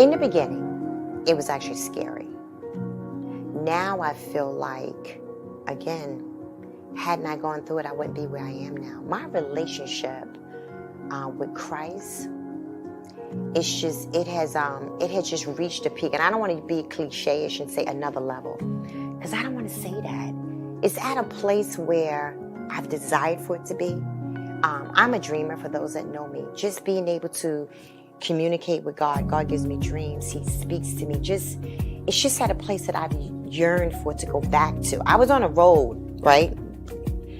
In the beginning, it was actually scary. Now I feel like, again, hadn't I gone through it, I wouldn't be where I am now. My relationship with Christ, it has just reached a peak. And I don't want to be cliche-ish and say another level, because I don't want to say that. It's at a place where I've desired for it to be. I'm a dreamer, for those that know me. Just being able to communicate with God. God gives me dreams. He speaks to me. It's just at a place that I've yearned for to go back to. I was on a road, right?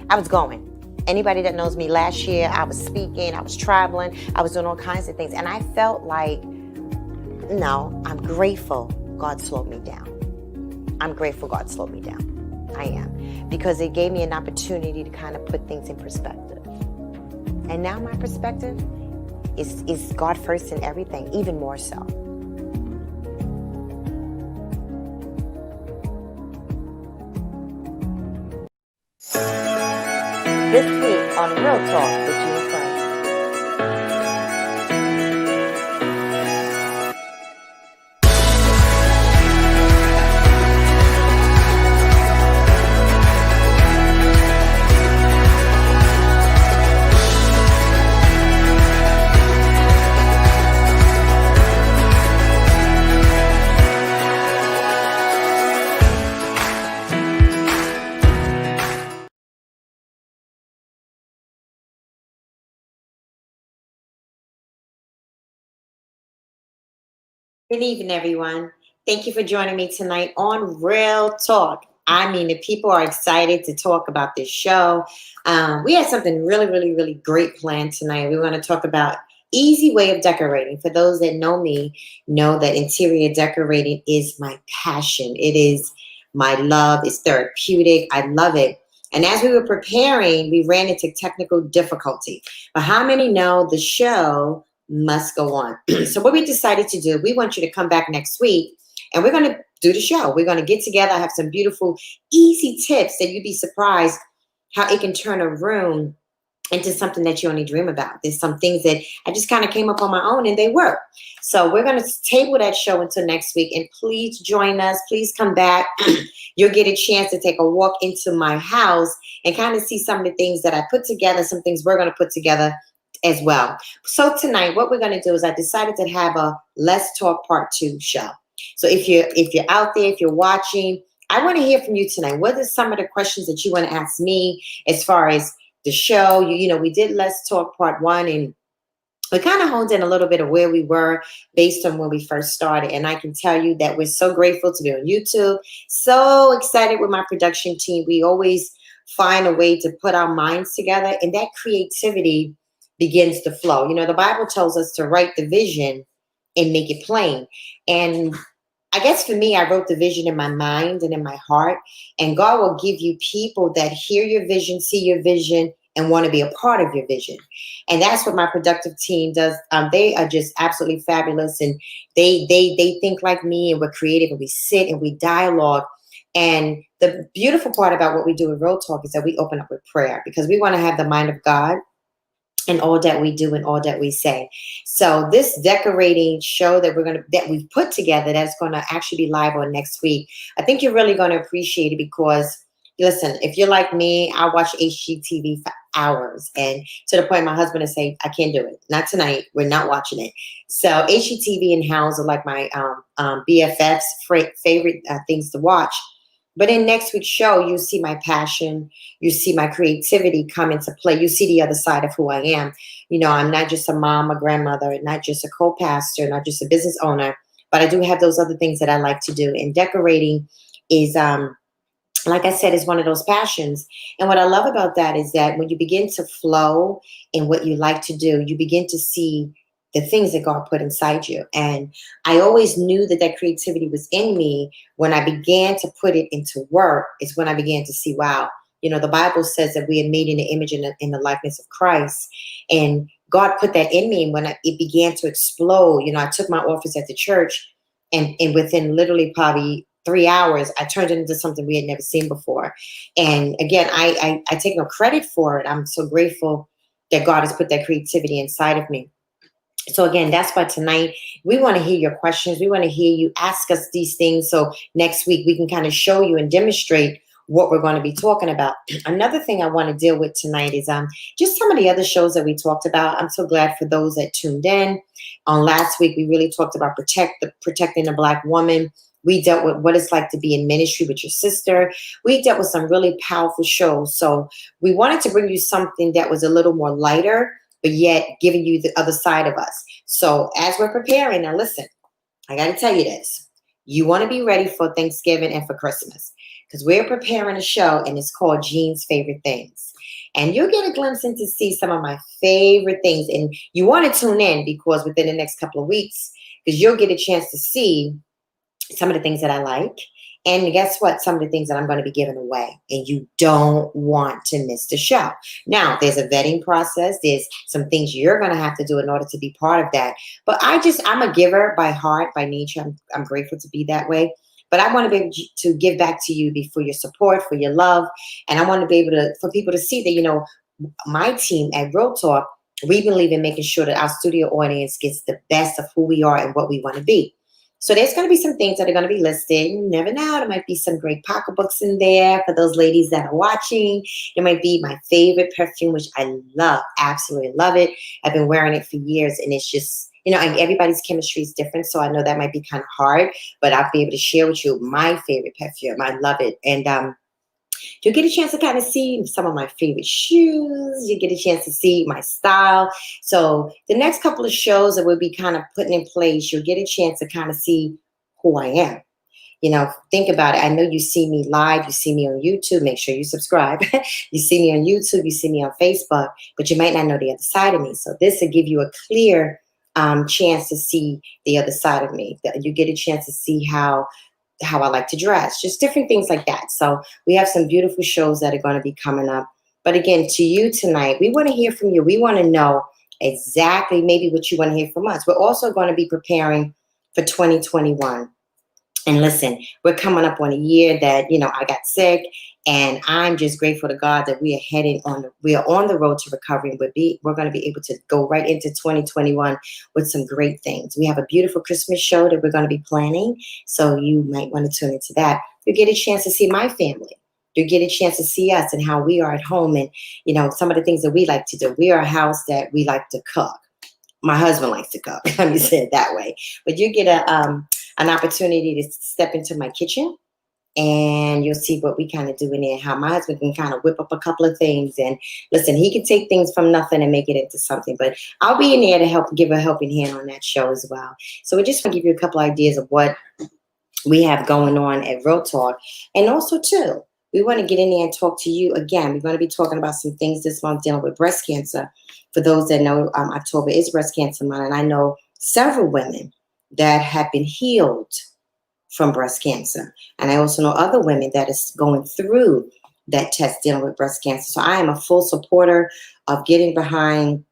I was going. Anybody that knows me, last year I was speaking, I was traveling, I was doing all kinds of things. And I felt like, no, I'm grateful God slowed me down. I'm grateful God slowed me down. I am. Because it gave me an opportunity to kind of put things in perspective. And now my perspective is God first in everything, even more so. This week on Real Talk with Jean Price. Good evening, everyone. Thank you for joining me tonight on Real Talk. I mean, the people are excited to talk about this show. We had something really, really, really great planned tonight. We want to talk about easy way of decorating. For those that know me, know that interior decorating is my passion. It is my love. It's therapeutic. I love it. And as we were preparing, we ran into technical difficulty. But how many know the show must go on? So what we decided to do, we want you to come back next week and we're going to do the show. We're going to get together. I have some beautiful, easy tips that you'd be surprised how it can turn a room into something that you only dream about. There's some things that I just kind of came up on my own and they work. So we're going to table that show until next week. And please join us. Please come back. You'll get a chance to take a walk into my house and kind of see some of the things that I put together, some things we're going to put together as well. So tonight, what we're going to do is I decided to have a Let's Talk Part 2 show. So if you're out there, if you're watching, I want to hear from you tonight. What are some of the questions that you want to ask me as far as the show? You know, we did Let's Talk Part 1 and we kind of honed in a little bit of where we were based on when we first started. And I can tell you that we're so grateful to be on YouTube. So excited with my production team. We always find a way to put our minds together, and that creativity begins to flow. You know, the Bible tells us to write the vision and make it plain. And I guess for me, I wrote the vision in my mind and in my heart. And God will give you people that hear your vision, see your vision, and want to be a part of your vision. And that's what my productive team does. They are just absolutely fabulous. And they think like me, and we're creative, and we sit and we dialogue. And the beautiful part about what we do with Real Talk is that we open up with prayer, because we want to have the mind of God in all that we do and all that we say. So this decorating show that we've put together, that's going to actually be live on next week, I think you're really going to appreciate it, because listen, if you're like me, I watch HGTV for hours, and to the point my husband is saying, I can't do it. Not tonight. We're not watching it. So HGTV and House are like my BFFs, favorite things to watch. But in next week's show, you see my passion, you see my creativity come into play. You see the other side of who I am. You know, I'm not just a mom, a grandmother, not just a co-pastor, not just a business owner, but I do have those other things that I like to do. And decorating is, like I said, is one of those passions. And what I love about that is that when you begin to flow in what you like to do, you begin to see the things that God put inside you. And I always knew that that creativity was in me. When I began to put it into work, is when I began to see, wow, you know, the Bible says that we are made in the image and in the likeness of Christ. And God put that in me. And when it began to explode, you know, I took my office at the church, and within literally probably 3 hours, I turned it into something we had never seen before. And again, I take no credit for it. I'm so grateful that God has put that creativity inside of me. So again, that's why tonight we want to hear your questions. We want to hear you ask us these things. So next week we can kind of show you and demonstrate what we're going to be talking about. Another thing I want to deal with tonight is just some of the other shows that we talked about. I'm so glad for those that tuned in. On last week, we really talked about protecting the Black woman. We dealt with what it's like to be in ministry with your sister. We dealt with some really powerful shows. So we wanted to bring you something that was a little more lighter, but yet giving you the other side of us. So as we're preparing, now listen, I got to tell you this. You want to be ready for Thanksgiving and for Christmas because we're preparing a show and it's called Jean's Favorite Things. And you'll get a glimpse into see some of my favorite things. And you want to tune in because within the next couple of weeks, because you'll get a chance to see some of the things that I like. And guess what? Some of the things that I'm going to be giving away. And you don't want to miss the show. Now, there's a vetting process. There's some things you're going to have to do in order to be part of that. But I'm a giver by heart, by nature. I'm grateful to be that way. But I want to be able to give back to you for your support, for your love. And I want to be able to, for people to see that, my team at Real Talk, we believe in making sure that our studio audience gets the best of who we are and what we want to be. So there's going to be some things that are going to be listed. You never know. There might be some great pocketbooks in there for those ladies that are watching. It might be my favorite perfume, which I love, absolutely love it. I've been wearing it for years, and it's just, and everybody's chemistry is different. So I know that might be kind of hard, but I'll be able to share with you my favorite perfume. I love it. And you'll get a chance to kind of see some of my favorite shoes. You get a chance to see my style. So the next couple of shows that we'll be kind of putting in place, you'll get a chance to kind of see who I am. Think about it. I know you see me live. You see me on YouTube. Make sure you subscribe. You see me on YouTube. You see me on Facebook, but you might not know the other side of me. So this will give you a clear chance to see the other side of me. You get a chance to see how I like to dress, just different things like that. So we have some beautiful shows that are going to be coming up. But again, to you tonight, we want to hear from you. We want to know exactly maybe what you want to hear from us. We're also going to be preparing for 2021. And listen, we're coming up on a year that, I got sick, and I'm just grateful to God that we are on the road to recovery. And we're going to be able to go right into 2021 with some great things. We have a beautiful Christmas show that we're going to be planning. So you might want to tune into that. You get a chance to see my family. You get a chance to see us and how we are at home, and, some of the things that we like to do. We are a house that we like to cook. My husband likes to cook. Let me say it that way. But you get an opportunity to step into my kitchen, and you'll see what we kind of do in there, how my husband can kind of whip up a couple of things. And listen, he can take things from nothing and make it into something. But I'll be in there to give a helping hand on that show as well. So we just want to give you a couple ideas of what we have going on at Real Talk. And also, too, we want to get in there and talk to you again. We're going to be talking about some things this month dealing with breast cancer. For those that know, October is breast cancer month, and I know several women that have been healed from breast cancer. And I also know other women that is going through that test dealing with breast cancer. So I am a full supporter of getting behind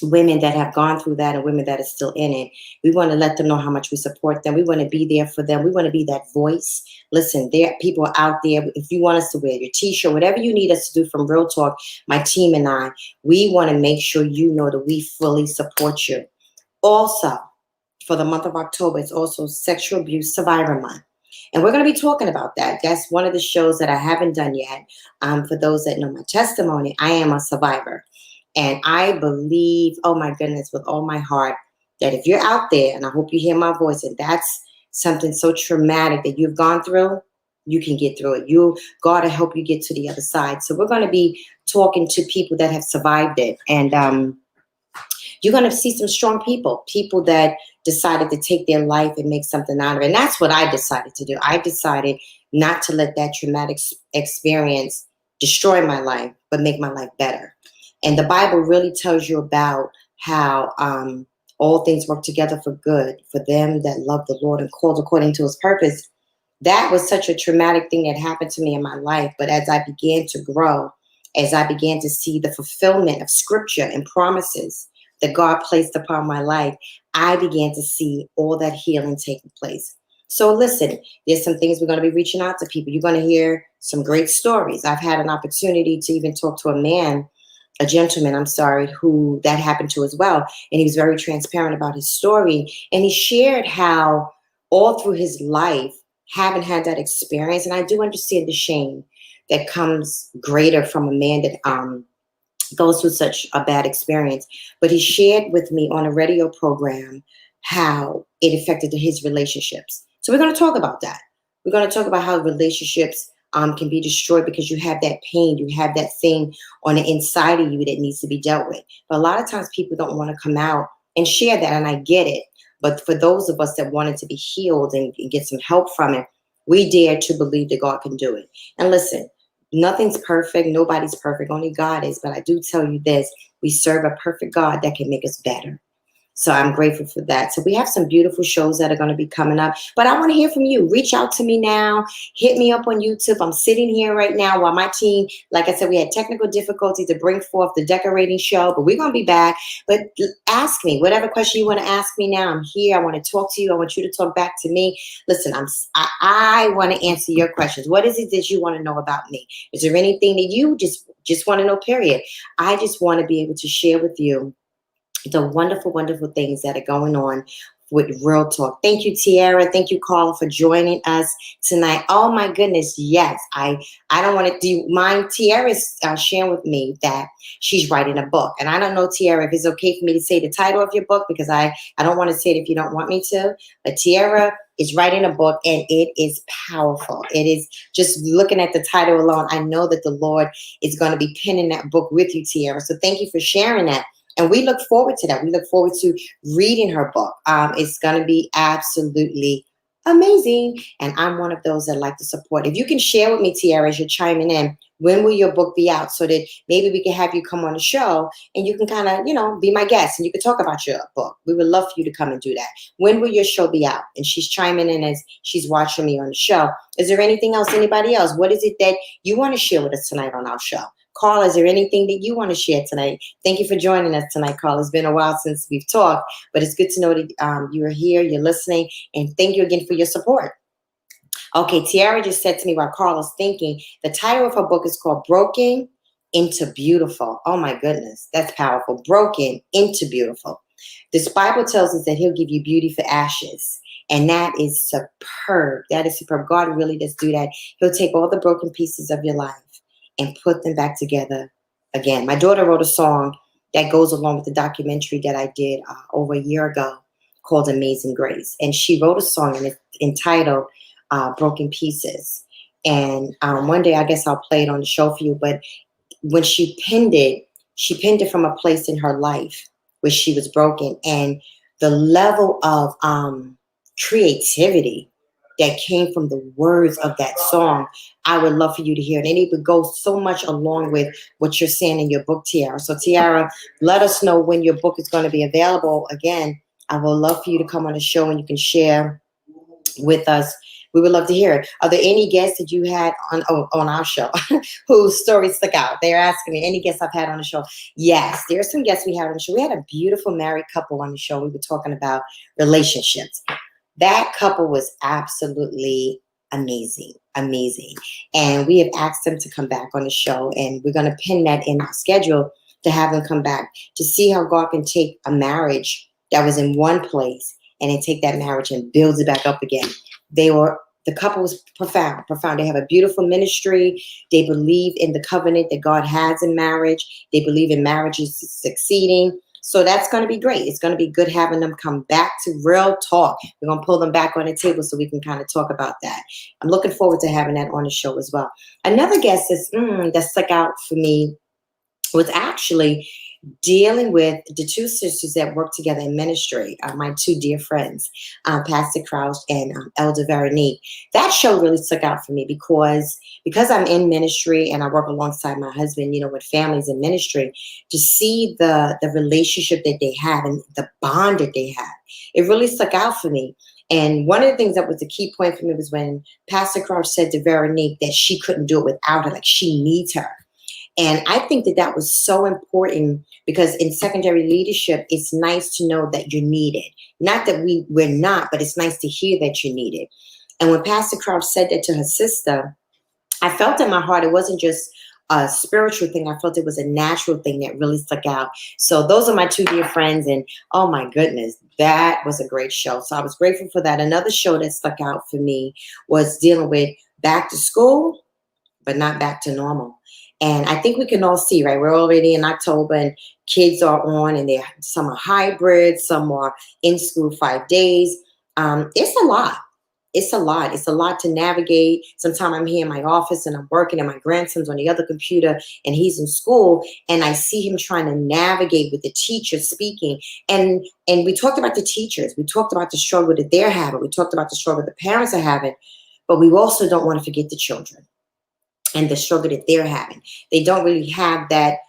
women that have gone through that and women that are still in it. We want to let them know how much we support them. We want to be there for them. We want to be that voice. Listen, there are people out there. If you want us to wear your t-shirt, whatever you need us to do from Real Talk, my team and I, we want to make sure you know that we fully support you. Also, for the month of October, it's also Sexual Abuse Survivor Month. And we're going to be talking about that. That's one of the shows that I haven't done yet. For those that know my testimony, I am a survivor. And I believe, oh my goodness, with all my heart, that if you're out there, and I hope you hear my voice, and that's something so traumatic that you've gone through, you can get through it. God will help you get to the other side. So we're going to be talking to people that have survived it. And you're going to see some strong people that decided to take their life and make something out of it. And that's what I decided to do. I decided not to let that traumatic experience destroy my life, but make my life better. And the Bible really tells you about how all things work together for good for them that love the Lord and called according to his purpose. That was such a traumatic thing that happened to me in my life. But as I began to grow, as I began to see the fulfillment of scripture and promises that God placed upon my life, I began to see all that healing taking place. So listen, there's some things we're going to be reaching out to people. You're going to hear some great stories. I've had an opportunity to even talk to a man a gentleman, I'm sorry, who that happened to as well. And he was very transparent about his story. And he shared how all through his life, having had that experience, and I do understand the shame that comes greater from a man that goes through such a bad experience. But he shared with me on a radio program how it affected his relationships. So we're going to talk about that. We're going to talk about how relationships can be destroyed because you have that pain, you have that thing on the inside of you that needs to be dealt with. But a lot of times people don't want to come out and share that, and I get it. But for those of us that wanted to be healed and get some help from it, we dare to believe that God can do it. And listen, nothing's perfect. Nobody's perfect. Only God is. But I do tell you this, we serve a perfect God that can make us better. So I'm grateful for that. So we have some beautiful shows that are going to be coming up. But I want to hear from you. Reach out to me now. Hit me up on YouTube. I'm sitting here right now while my team, like I said, we had technical difficulty to bring forth the decorating show, but we're going to be back. But ask me whatever question you want to ask me now. I'm here. I want to talk to you. I want you to talk back to me. Listen, I want to answer your questions. What is it that you want to know about me? Is there anything that you just want to know, period? I just want to be able to share with you the wonderful, wonderful things that are going on with Real Talk. Thank you, Tiara. Thank you, Carla, for joining us tonight. Oh my goodness, yes. I don't want to. Do you mind? Tiara's sharing with me that she's writing a book, and I don't know, Tiara, if it's okay for me to say the title of your book because I don't want to say it if you don't want me to. But Tiara is writing a book, and it is powerful. It is just looking at the title alone. I know that the Lord is going to be penning that book with you, Tiara. So thank you for sharing that. And we look forward to that. We look forward to reading her book. It's going to be absolutely amazing. And I'm one of those that like to support. If you can share with me, Tiara, as you're chiming in, when will your book be out so that maybe we can have you come on the show and you can kind of, be my guest and you can talk about your book. We would love for you to come and do that. When will your show be out? And she's chiming in as she's watching me on the show. Is there anything else, anybody else? What is it that you want to share with us tonight on our show? Carl, is there anything that you want to share tonight? Thank you for joining us tonight, Carl. It's been a while since we've talked, but it's good to know that you are here, you're listening, and thank you again for your support. Okay, Tiara just said to me while Carl is thinking, the title of her book is called Broken into Beautiful. Oh my goodness, that's powerful. Broken into Beautiful. This Bible tells us that he'll give you beauty for ashes. And that is superb. That is superb. God really does do that. He'll take all the broken pieces of your life and put them back together again. My daughter wrote a song that goes along with the documentary that I did over a year ago called Amazing Grace. And she wrote a song and it's entitled Broken Pieces. And one day, I guess I'll play it on the show for you. But when she penned it from a place in her life where she was broken. And the level of creativity that came from the words of that song, I would love for you to hear it. And it would go so much along with what you're saying in your book, Tiara. So, Tiara, let us know when your book is going to be available. Again, I would love for you to come on the show and you can share with us. We would love to hear it. Are there any guests that you had on our show whose stories stuck out? They're asking me, any guests I've had on the show? Yes, there are some guests we had on the show. We had a beautiful married couple on the show. We were talking about relationships. That couple was absolutely amazing, amazing. And we have asked them to come back on the show, and we're going to pin that in our schedule to have them come back to see how God can take a marriage that was in one place and then take that marriage and build it back up again. The couple was profound, profound. They have a beautiful ministry. They believe in the covenant that God has in marriage. They believe in marriages succeeding. So that's going to be great. It's going to be good having them come back to Real Talk. We're going to pull them back on the table so we can kind of talk about that. I'm looking forward to having that on the show as well. Another guest that stuck out for me was actually dealing with the two sisters that work together in ministry, my two dear friends, Pastor Crouch and Elder Veronique. That show really stuck out for me because I'm in ministry and I work alongside my husband, with families in ministry, to see the relationship that they have and the bond that they have. It really stuck out for me. And one of the things that was the key point for me was when Pastor Crouch said to Veronique that she couldn't do it without her, like she needs her. And I think that was so important because in secondary leadership, it's nice to know that you're needed. Not that we're not, but it's nice to hear that you're needed. And when Pastor Crouch said that to her sister, I felt in my heart it wasn't just a spiritual thing. I felt it was a natural thing that really stuck out. So those are my two dear friends, and oh my goodness, that was a great show. So I was grateful for that. Another show that stuck out for me was dealing with back to school, but not back to normal. And I think we can all see, right? We're already in October, and kids are on, and some are hybrid, some are in school 5 days. It's a lot. It's a lot. It's a lot to navigate. Sometimes I'm here in my office and I'm working, and my grandson's on the other computer and he's in school, and I see him trying to navigate with the teacher speaking. And we talked about the teachers. We talked about the struggle that they're having. We talked about the struggle the parents are having, but we also don't want to forget the children and the struggle that they're having. They don't really have that,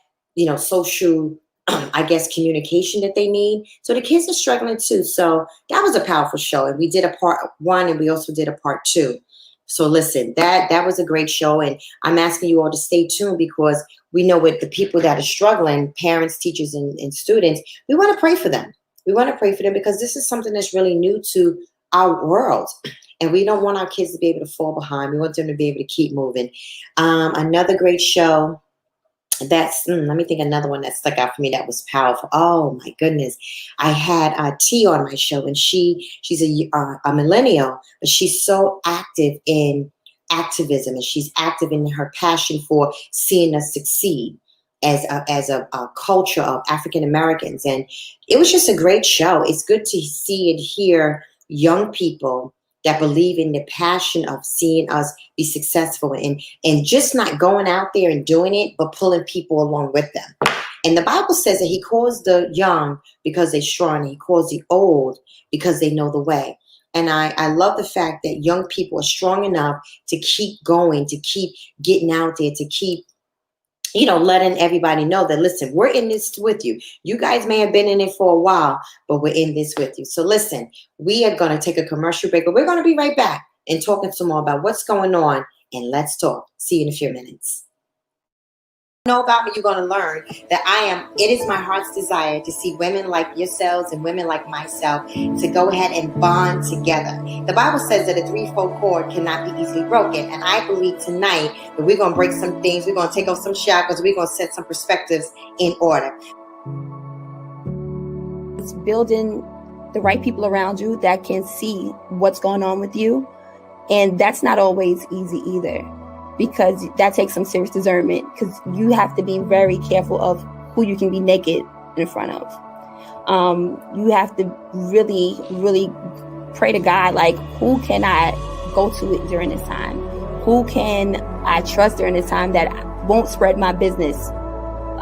social, I guess, communication that they need. So the kids are struggling too. So that was a powerful show. And we did a part one, and we also did a part two. So listen, that was a great show. And I'm asking you all to stay tuned, because we know with the people that are struggling, parents, teachers, and students, we want to pray for them. We want to pray for them, because this is something that's really new to our world. And we don't want our kids to be able to fall behind. We want them to be able to keep moving. Another great show. Let me think, another one that stuck out for me that was powerful. Oh my goodness. I had T on my show, and she's a millennial, but she's so active in activism, and she's active in her passion for seeing us succeed as a culture of African Americans. And it was just a great show. It's good to see and hear young people that believe in the passion of seeing us be successful, and just not going out there and doing it, but pulling people along with them. And the Bible says that he calls the young because they're strong, and he calls the old because they know the way. And I love the fact that young people are strong enough to keep going, to keep getting out there, to keep letting everybody know that, listen, we're in this with you. You guys may have been in it for a while, but we're in this with you. So listen, we are going to take a commercial break, but we're going to be right back and talking some more about what's going on. And let's talk. See you in a few minutes. Know about me, you're going to learn that it is my heart's desire to see women like yourselves and women like myself to go ahead and bond together. The Bible says that a threefold cord cannot be easily broken. And I believe tonight that we're going to break some things. We're going to take off some shackles. We're going to set some perspectives in order. It's building the right people around you that can see what's going on with you. And that's not always easy either, because that takes some serious discernment, because you have to be very careful of who you can be naked in front of. You have to really, really pray to God, like, who can I go to during this time? Who can I trust during this time that won't spread my business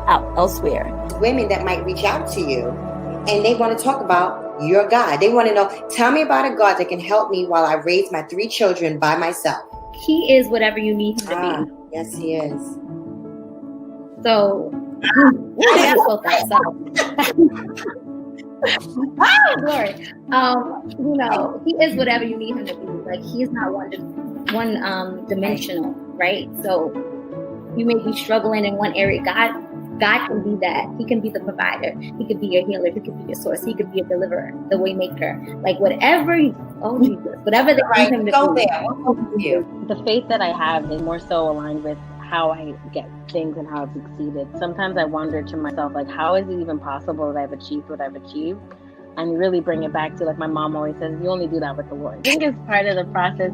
out elsewhere? Women that might reach out to you and they want to talk about your God. They want to know, tell me about a God that can help me while I raise my 3 children by myself. He is whatever you need him to be. Yes, he is. So, I just felt that. Glory. He is whatever you need him to be. Like, he's not one dimensional, right? So you may be struggling in one area. God can be that. He can be the provider. He could be your healer. He could be your source. He could be a deliverer, the way maker. Like, whatever they need him to be. The faith that I have is more so aligned with how I get things and how I've succeeded. Sometimes I wonder to myself, like, how is it even possible that I've achieved what I've achieved? And really bring it back to, like, my mom always says, you only do that with the Lord. I think it's part of the process.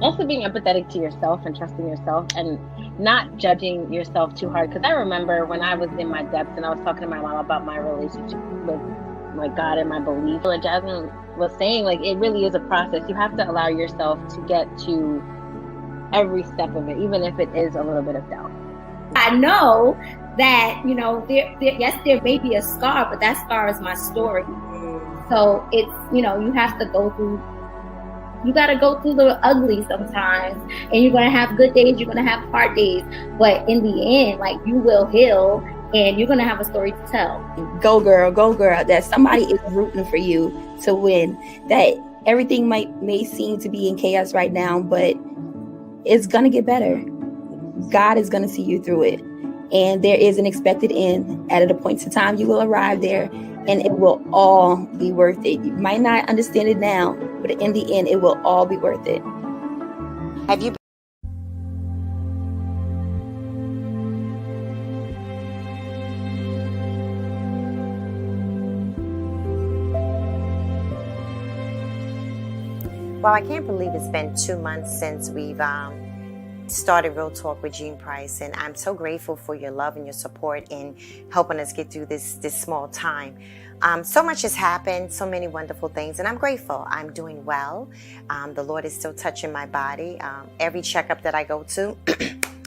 Also being empathetic to yourself and trusting yourself and not judging yourself too hard. Because I remember when I was in my depths and I was talking to my mom about my relationship with my God and my belief. Like Jasmine was saying, like, it really is a process. You have to allow yourself to get to every step of it, even if it is a little bit of doubt. I know that, there may be a scar, but that scar is my story. So it's, you have to go through, you got to go through the ugly sometimes, and you're going to have good days, you're going to have hard days, but in the end, like, you will heal and you're going to have a story to tell. Go girl, that somebody is rooting for you to win, that everything may seem to be in chaos right now, but it's going to get better. God is going to see you through it. And there is an expected end. At a point in time, you will arrive there, and it will all be worth it. You might not understand it now, but in the end, it will all be worth it. Have you Well, I can't believe it's been 2 months since we've started Real Talk with Jean Price, and I'm so grateful for your love and your support in helping us get through this small time. So much has happened, so many wonderful things, and I'm grateful. I'm doing well. The Lord is still touching my body. Every checkup that I go to,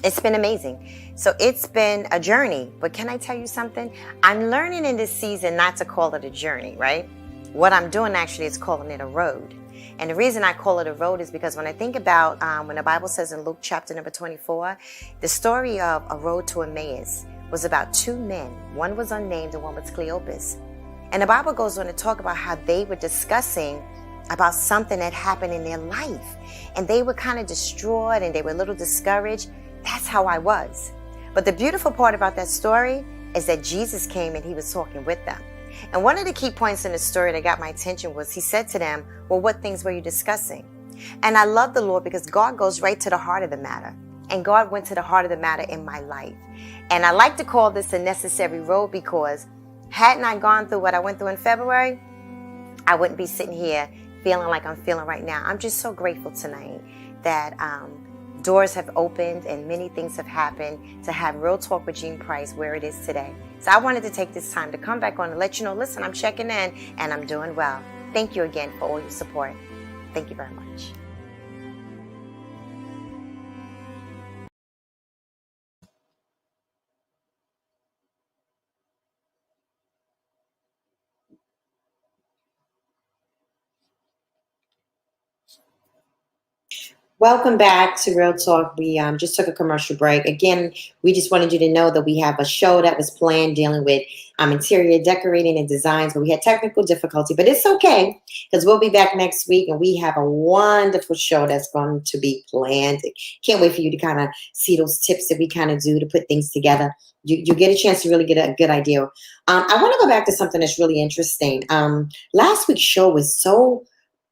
it's been amazing. So it's been a journey, but can I tell you something? I'm learning in this season not to call it a journey, right? What I'm doing actually is calling it a road. And the reason I call it a road is because when I think about when the Bible says in Luke chapter number 24, the story of a road to Emmaus was about two men. One was unnamed and one was Cleopas. And the Bible goes on to talk about how they were discussing about something that happened in their life. And they were kind of distraught and they were a little discouraged. That's how I was. But the beautiful part about that story is that Jesus came and he was talking with them. And one of the key points in the story that got my attention was he said to them, well, what things were you discussing? And I love the Lord because God goes right to the heart of the matter. And God went to the heart of the matter in my life. And I like to call this a necessary road because hadn't I gone through what I went through in February, I wouldn't be sitting here feeling like I'm feeling right now. I'm just so grateful tonight that doors have opened and many things have happened to have Real Talk with Jean Price where it is today. So I wanted to take this time to come back on and let you know, listen, I'm checking in and I'm doing well. Thank you again for all your support. Thank you very much. Welcome back to Real Talk. We just took a commercial break. Again, we just wanted you to know that we have a show that was planned dealing with interior decorating and designs, but we had technical difficulty, but it's okay because we'll be back next week and we have a wonderful show that's going to be planned. Can't wait for you to kind of see those tips that we kind of do to put things together. You get a chance to really get a good idea. I want to go back to something that's really interesting. Last week's show was so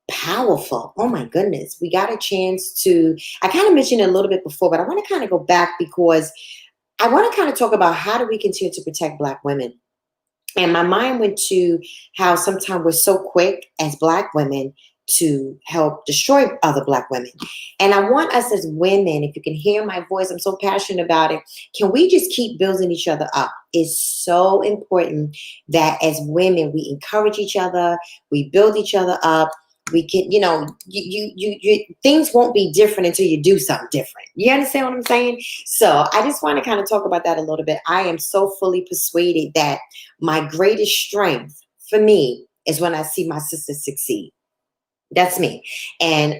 powerful. Oh my goodness. We got a chance to, I kind of mentioned it a little bit before, but I want to kind of go back because I want to kind of talk about how do we continue to protect Black women. And my mind went to how sometimes we're so quick as Black women to help destroy other Black women. And I want us as women, if you can hear my voice, I'm so passionate about it. Can we just keep building each other up? It's so important that as women, we encourage each other, we build each other up. We can, you things won't be different until you do something different. You understand what I'm saying? So I just want to kind of talk about that a little bit. I am so fully persuaded that my greatest strength for me is when I see my sisters succeed. That's me. And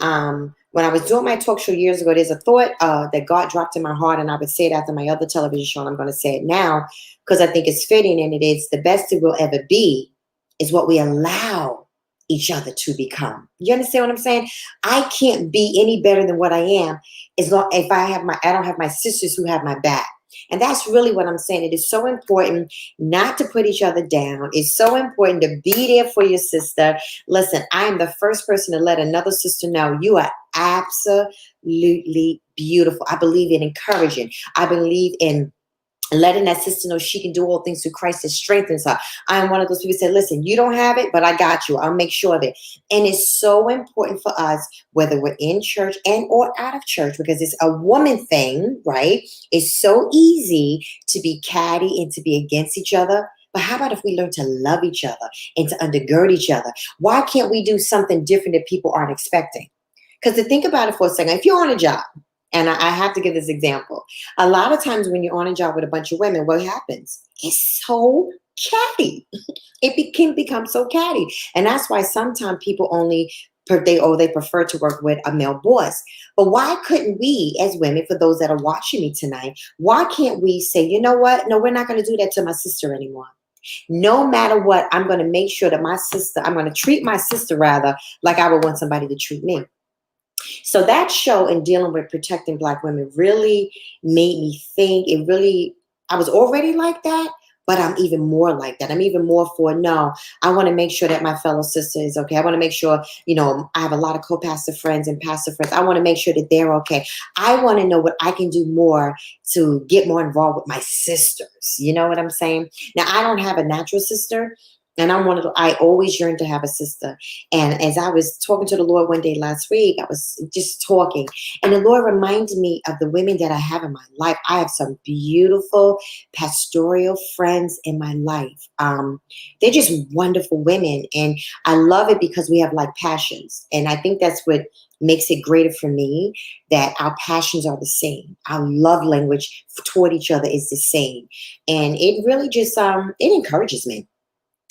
when I was doing my talk show years ago, there's a thought that God dropped in my heart, and I would say it after my other television show, and I'm going to say it now because I think it's fitting, and it is the best it will ever be is what we allow each other to become. You understand what I'm saying? I can't be any better than what I am as long if I don't have my sisters who have my back. And that's really what I'm saying. It is so important not to put each other down. It's so important to be there for your sister. Listen, I am the first person to let another sister know you are absolutely beautiful. I believe in encouraging. I believe in letting that sister know she can do all things through Christ that strengthens her. I'm one of those people who say, listen, you don't have it, but I got you. I'll make sure of it. And it's so important for us, whether we're in church and or out of church, because it's a woman thing, right? It's so easy to be catty and to be against each other. But how about if we learn to love each other and to undergird each other? Why can't we do something different that people aren't expecting? Because to think about it for a second, if you're on a job, and I have to give this example. A lot of times when you're on a job with a bunch of women, what happens? It's so catty. Can become so catty. And that's why sometimes people they prefer to work with a male boss. But why couldn't we as women, for those that are watching me tonight, why can't we say, you know what? No, we're not going to do that to my sister anymore. No matter what, I'm going to make sure that I'm going to treat my sister rather like I would want somebody to treat me. So that show in dealing with protecting Black women really made me think. I was already like that, but I'm even more like that. I'm even more for, no, I want to make sure that my fellow sister is okay. I want to make sure, I have a lot of co-pastor friends and pastor friends. I want to make sure that they're okay. I want to know what I can do more to get more involved with my sisters. You know what I'm saying? Now, I don't have a natural sister. And I always yearned to have a sister. And as I was talking to the Lord one day last week, I was just talking, and the Lord reminded me of the women that I have in my life. I have some beautiful pastoral friends in my life. They're just wonderful women. And I love it because we have like passions. And I think that's what makes it greater for me, that our passions are the same. Our love language toward each other is the same. And it really just, it encourages me,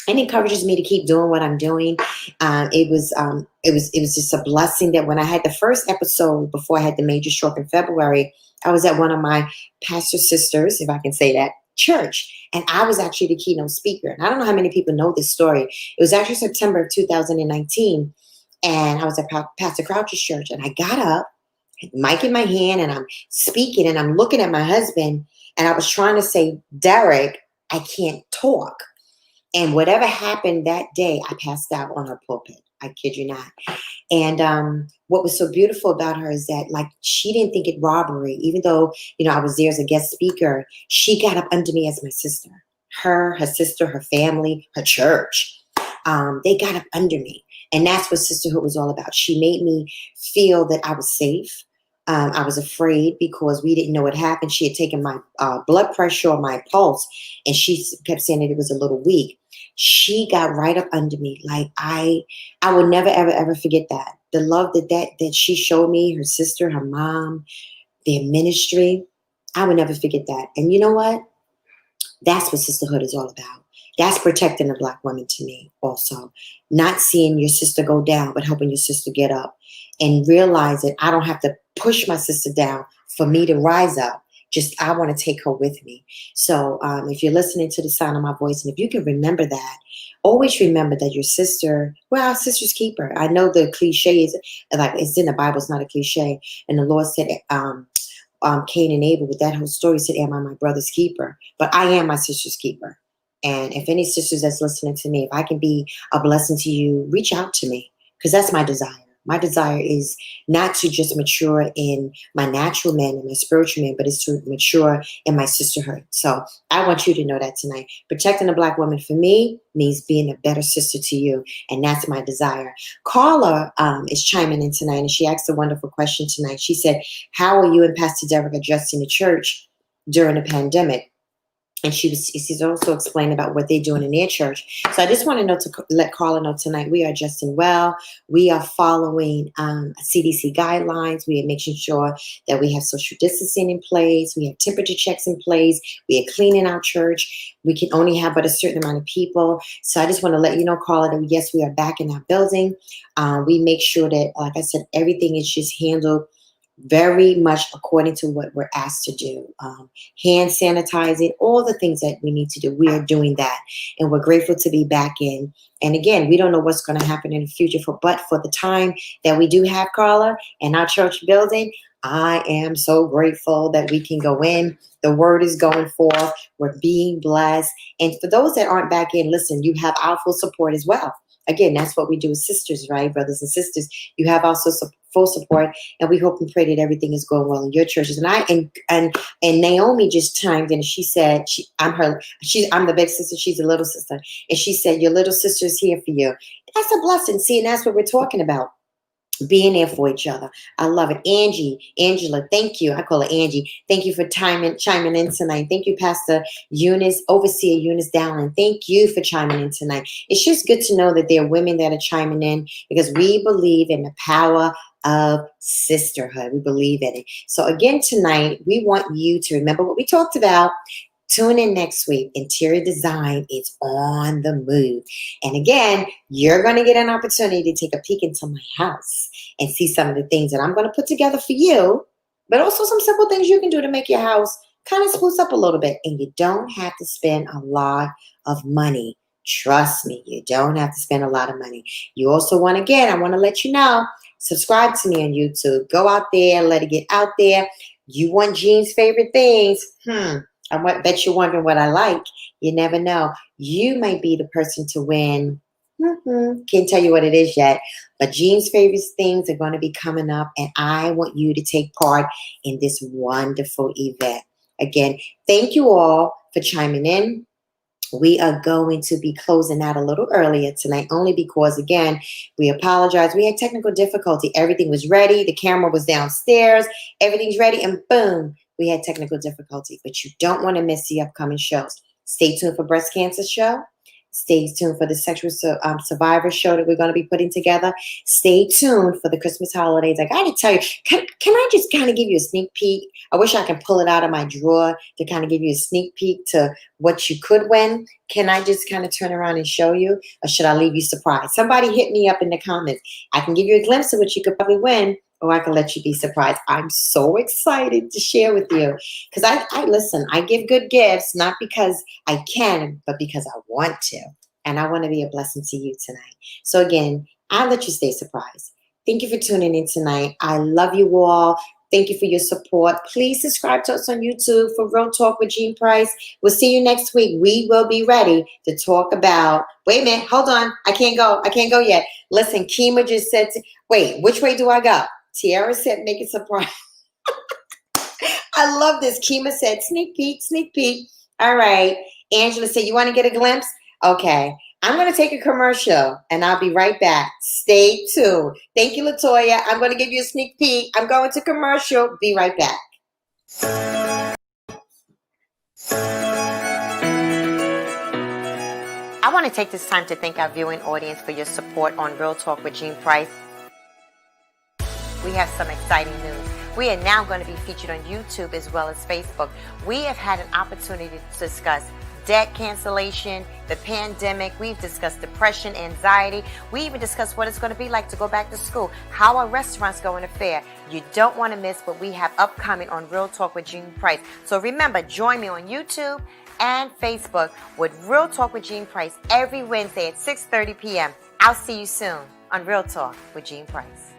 and encourages me to keep doing what I'm doing. It was just a blessing that when I had the first episode before I had the major stroke in February, I was at one of my pastor sisters, if I can say that, church, and I was actually the keynote speaker. And I don't know how many people know this story. It was actually September of 2019, and I was at Pastor Crouch's church, and I got up, had the mic in my hand, and I'm speaking, and I'm looking at my husband, and I was trying to say, Derek, I can't talk. And whatever happened that day, I passed out on her pulpit. I kid you not. And what was so beautiful about her is that, like, she didn't think it robbery, even though, I was there as a guest speaker. She got up under me as my sister. Her sister, her family, her church. They got up under me. And that's what sisterhood was all about. She made me feel that I was safe. I was afraid because we didn't know what happened. She had taken my blood pressure or my pulse, and she kept saying that it was a little weak. She got right up under me. Like, I will never, ever, ever forget that. The love that she showed me, her sister, her mom, their ministry. I would never forget that. And you know what? That's what sisterhood is all about. That's protecting a Black woman to me also. Not seeing your sister go down, but helping your sister get up. And realize that I don't have to push my sister down for me to rise up. Just, I want to take her with me. So if you're listening to the sound of my voice, and if you can remember that, always remember that your sister, well, our sister's keeper. I know the cliche is, like, it's in the Bible, it's not a cliche. And the Lord said, Cain and Abel, with that whole story, said, am I my brother's keeper? But I am my sister's keeper. And if any sisters that's listening to me, if I can be a blessing to you, reach out to me, because that's my desire. My desire is not to just mature in my natural man and my spiritual man, but it's to mature in my sisterhood. So I want you to know that tonight. Protecting a Black woman for me means being a better sister to you. And that's my desire. Carla is chiming in tonight, and she asked a wonderful question tonight. She said, how are you and Pastor Derek adjusting the church during the pandemic? And she's also explained about what they're doing in their church. So I just want to let Carla know tonight, we are adjusting well. We are following CDC guidelines. We are making sure that we have social distancing in place. We have temperature checks in place. We are cleaning our church. We can only have but a certain amount of people. So I just want to let you know, Carla, that yes, we are back in our building. We make sure that, like I said, everything is just handled very much according to what we're asked to do. Hand sanitizing, all the things that we need to do, we are doing that. And we're grateful to be back in. And again, we don't know what's going to happen in the future, but for the time that we do have, Carla, in our church building, I am so grateful that we can go in. The word is going forth. We're being blessed. And for those that aren't back in, listen, you have our full support as well. Again, that's what we do as sisters, right? Brothers and sisters, you have also full support, and we hope and pray that everything is going well in your churches. And and Naomi just chimed in. She said, I'm the big sister, she's the little sister, and she said, your little sister is here for you. That's a blessing. See, and that's what we're talking about. Being there for each other. I love it. Angela, thank you. I call her Angie. Thank you for chiming in tonight. Thank you, Pastor Eunice, Overseer Eunice Dowling. Thank you for chiming in tonight. It's just good to know that there are women that are chiming in, because we believe in the power of sisterhood. We believe in it. So again, tonight, we want you to remember what we talked about. Tune in next week. Interior design is on the move. And again, you're going to get an opportunity to take a peek into my house and see some of the things that I'm going to put together for you, but also some simple things you can do to make your house kind of spruce up a little bit. And you don't have to spend a lot of money. Trust me, you don't have to spend a lot of money. You also want, again, I want to let you know, subscribe to me on YouTube. Go out there, let it get out there. You want Jean's favorite things? I bet you're wondering what I like. You never know. You might be the person to win. Can't tell you what it is yet. But Jean's favorite things are going to be coming up, and I want you to take part in this wonderful event. Again, thank you all for chiming in. we are going to be closing out a little earlier tonight, only because, again, we apologize. We had technical difficulty. Everything was ready. The camera was downstairs. Everything's ready. And boom, we had technical difficulty. But you don't want to miss the upcoming shows. Stay tuned for breast cancer show. Stay tuned for the sexual survivor show that we're going to be putting together. Stay tuned for the Christmas holidays. I got to tell you, can I just kind of give you a sneak peek? I wish I could pull it out of my drawer to kind of give you a sneak peek to what you could win. Can I just kind of turn around and show you? Or should I leave you surprised? Somebody hit me up in the comments. I can give you a glimpse of what you could probably win, or I can let you be surprised. I'm so excited to share with you. Because I listen, I give good gifts, not because I can, but because I want to. And I want to be a blessing to you tonight. So again, I'll let you stay surprised. Thank you for tuning in tonight. I love you all. Thank you for your support. Please subscribe to us on YouTube for Real Talk with Jean Price. We'll see you next week. We will be ready to talk about, wait a minute, hold on. I can't go yet. Listen, Kima just said, wait, which way do I go? Tiara said, make it surprise. I love this. Kima said, sneak peek, sneak peek. All right. Angela said, you want to get a glimpse? Okay. I'm going to take a commercial and I'll be right back. Stay tuned. Thank you, Latoya. I'm going to give you a sneak peek. I'm going to commercial. Be right back. I want to take this time to thank our viewing audience for your support on Real Talk with Jean Price. We have some exciting news. We are now going to be featured on YouTube as well as Facebook. We have had an opportunity to discuss debt cancellation, the pandemic. We've discussed depression, anxiety. We even discussed what it's going to be like to go back to school, how our restaurants going to fare. You don't want to miss what we have upcoming on Real Talk with Jean Price. So remember, join me on YouTube and Facebook with Real Talk with Jean Price every Wednesday at 6:30 p.m. I'll see you soon on Real Talk with Jean Price.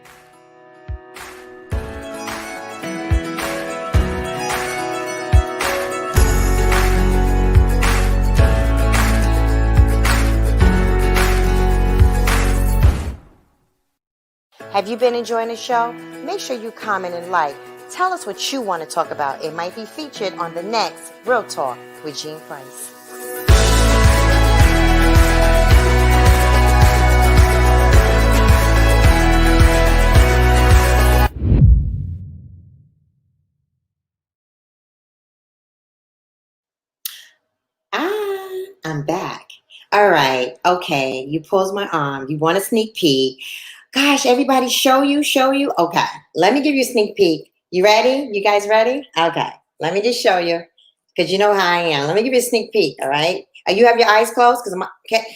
Have you been enjoying the show? Make sure you comment and like. Tell us what you want to talk about. It might be featured on the next Real Talk with Jean Price. I'm back. All right. Okay. You paused my arm. You want a sneak peek. Gosh, everybody show you? Okay. Let me give you a sneak peek. You ready? You guys ready? Okay. Let me just show you because you know how I am. Let me give you a sneak peek. All right. You have your eyes closed because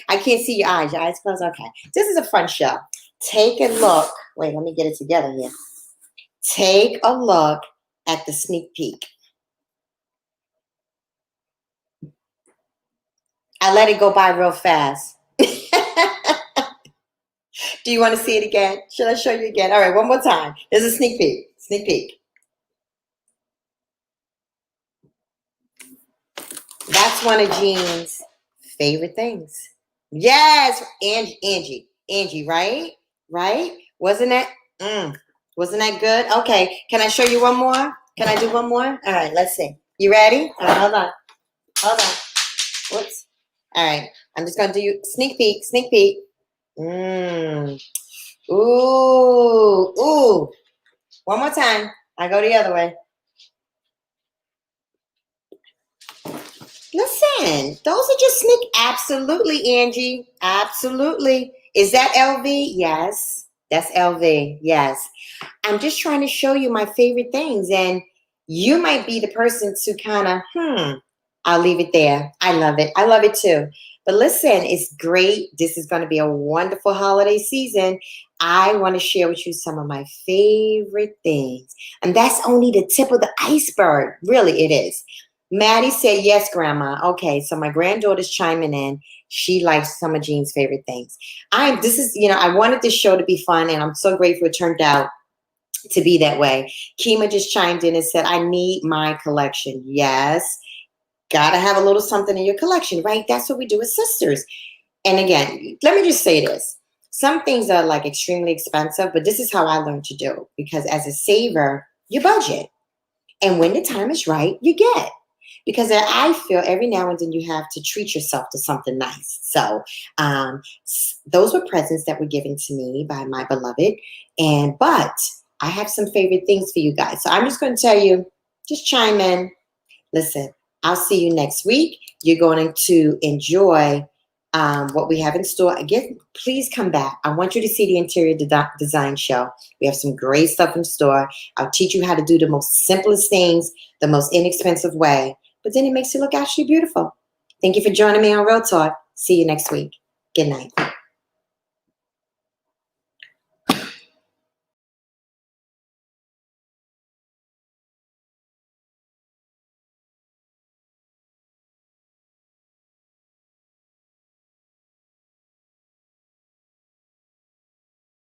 I can't see your eyes. Your eyes closed? Okay. This is a fun show. Take a look. Wait, let me get it together here. Take a look at the sneak peek. I let it go by real fast. Do you want to see it again? Should I show you again? All right, one more time. There's a sneak peek. Sneak peek. That's one of Jean's favorite things. Yes, Angie, right? Right? Wasn't that good? Okay, can I show you one more? Can I do one more? All right, let's see. You ready? All right, hold on. Whoops. All right, I'm just gonna do you sneak peek. Ooh. One more time. I go the other way. Listen, those are just sneak. Absolutely, Angie. Absolutely. Is that LV? Yes. That's LV. Yes. I'm just trying to show you my favorite things. And you might be the person to kind of, I'll leave it there. I love it. I love it too. But listen, it's great. This is going to be a wonderful holiday season. I want to share with you some of my favorite things. And that's only the tip of the iceberg. Really, it is. Maddie said, yes, Grandma. Okay, so my granddaughter's chiming in. She likes some of Jean's favorite things. I wanted this show to be fun, and I'm so grateful it turned out to be that way. Kima just chimed in and said, I need my collection. Yes. Gotta have a little something in your collection, right? That's what we do as sisters. And again, let me just say this. Some things are like extremely expensive, but this is how I learned to do. Because as a saver, you budget. And when the time is right, you get. because I feel every now and then you have to treat yourself to something nice. So those were presents that were given to me by my beloved. But I have some favorite things for you guys. So I'm just going to tell you, just chime in. Listen, I'll see you next week. You're going to enjoy what we have in store. Again, please come back. I want you to see the interior design show. We have some great stuff in store. I'll teach you how to do the most simplest things, the most inexpensive way, but then it makes it look actually beautiful. Thank you for joining me on Real Talk. See you next week. Good night.